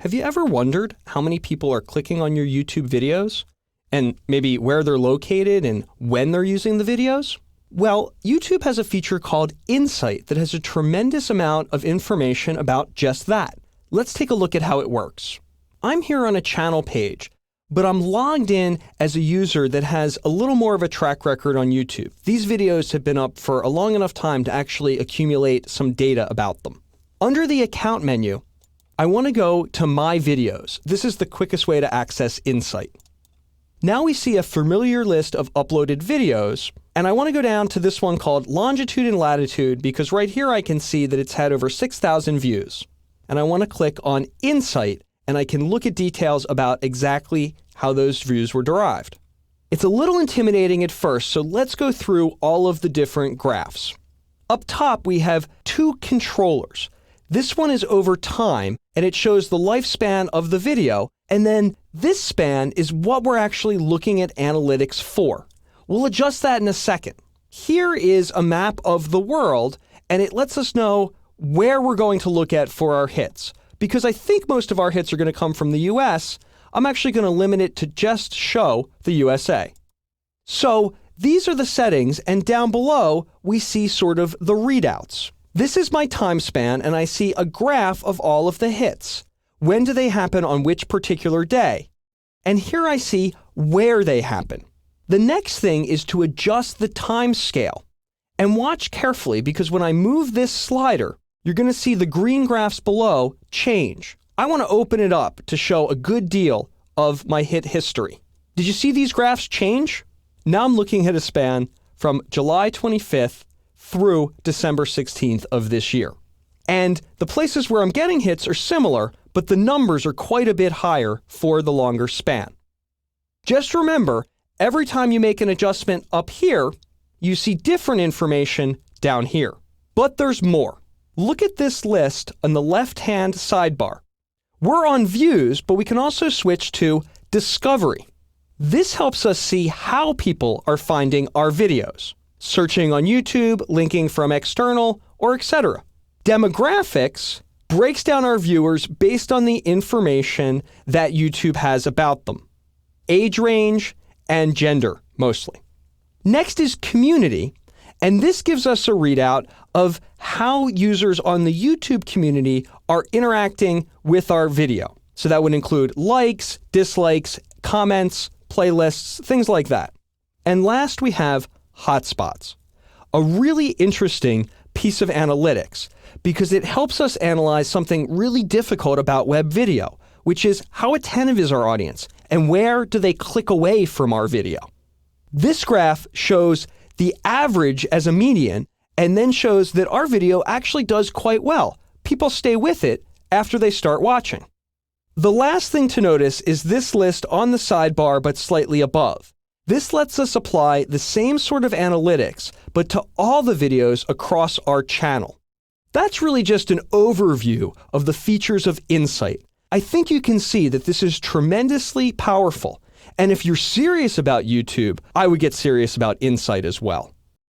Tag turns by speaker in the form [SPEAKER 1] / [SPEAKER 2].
[SPEAKER 1] Have you ever wondered how many people are clicking on your YouTube videos? And maybe where they're located and when they're using the videos? Well, YouTube has a feature called Insight that has a tremendous amount of information about just that. Let's take a look at how it works. I'm here on a channel page, but I'm logged in as a user that has a little more of a track record on YouTube. These videos have been up for a long enough time to actually accumulate some data about them. Under the account menu, I want to go to My Videos. This is the quickest way to access Insight. Now we see a familiar list of uploaded videos, and I want to go down to this one called Longitude and Latitude because right here I can see that it's had over 6,000 views. And I want to click on Insight, and I can look at details about exactly how those views were derived. It's a little intimidating at first, so let's go through all of the different graphs. Up top, we have two controllers. This one is over time, and it shows the lifespan of the video, and then this span is what we're actually looking at analytics for. We'll adjust that in a second. Here is a map of the world, and it lets us know where we're going to look at for our hits. Because I think most of our hits are going to come from the US, I'm actually going to limit it to just show the USA. So these are the settings, and down below, we see sort of the readouts. This is my time span, and I see a graph of all of the hits. When do they happen on which particular day? And here I see where they happen. The next thing is to adjust the time scale. And watch carefully, because when I move this slider, you're going to see the green graphs below change. I want to open it up to show a good deal of my hit history. Did you see these graphs change? Now I'm looking at a span from July 25th through December 16th of this year. And the places where I'm getting hits are similar, but the numbers are quite a bit higher for the longer span. Just remember, every time you make an adjustment up here, you see different information down here. But there's more. Look at this list on the left-hand sidebar. We're on views, but we can also switch to discovery. This helps us see how people are finding our videos, searching on YouTube, linking from external, or etc. Demographics breaks down our viewers based on the information that YouTube has about them. Age range and gender, mostly. Next is community, and this gives us a readout of how users on the YouTube community are interacting with our video. So that would include likes, dislikes, comments, playlists, things like that. And last we have hotspots, a really interesting piece of analytics because it helps us analyze something really difficult about web video, which is how attentive is our audience and where do they click away from our video. This graph shows the average as a median and then shows that our video actually does quite well. People stay with it after they start watching. The last thing to notice is this list on the sidebar but slightly above. This lets us apply the same sort of analytics, but to all the videos across our channel. That's really just an overview of the features of Insight. I think you can see that this is tremendously powerful. And if you're serious about YouTube, I would get serious about Insight as well.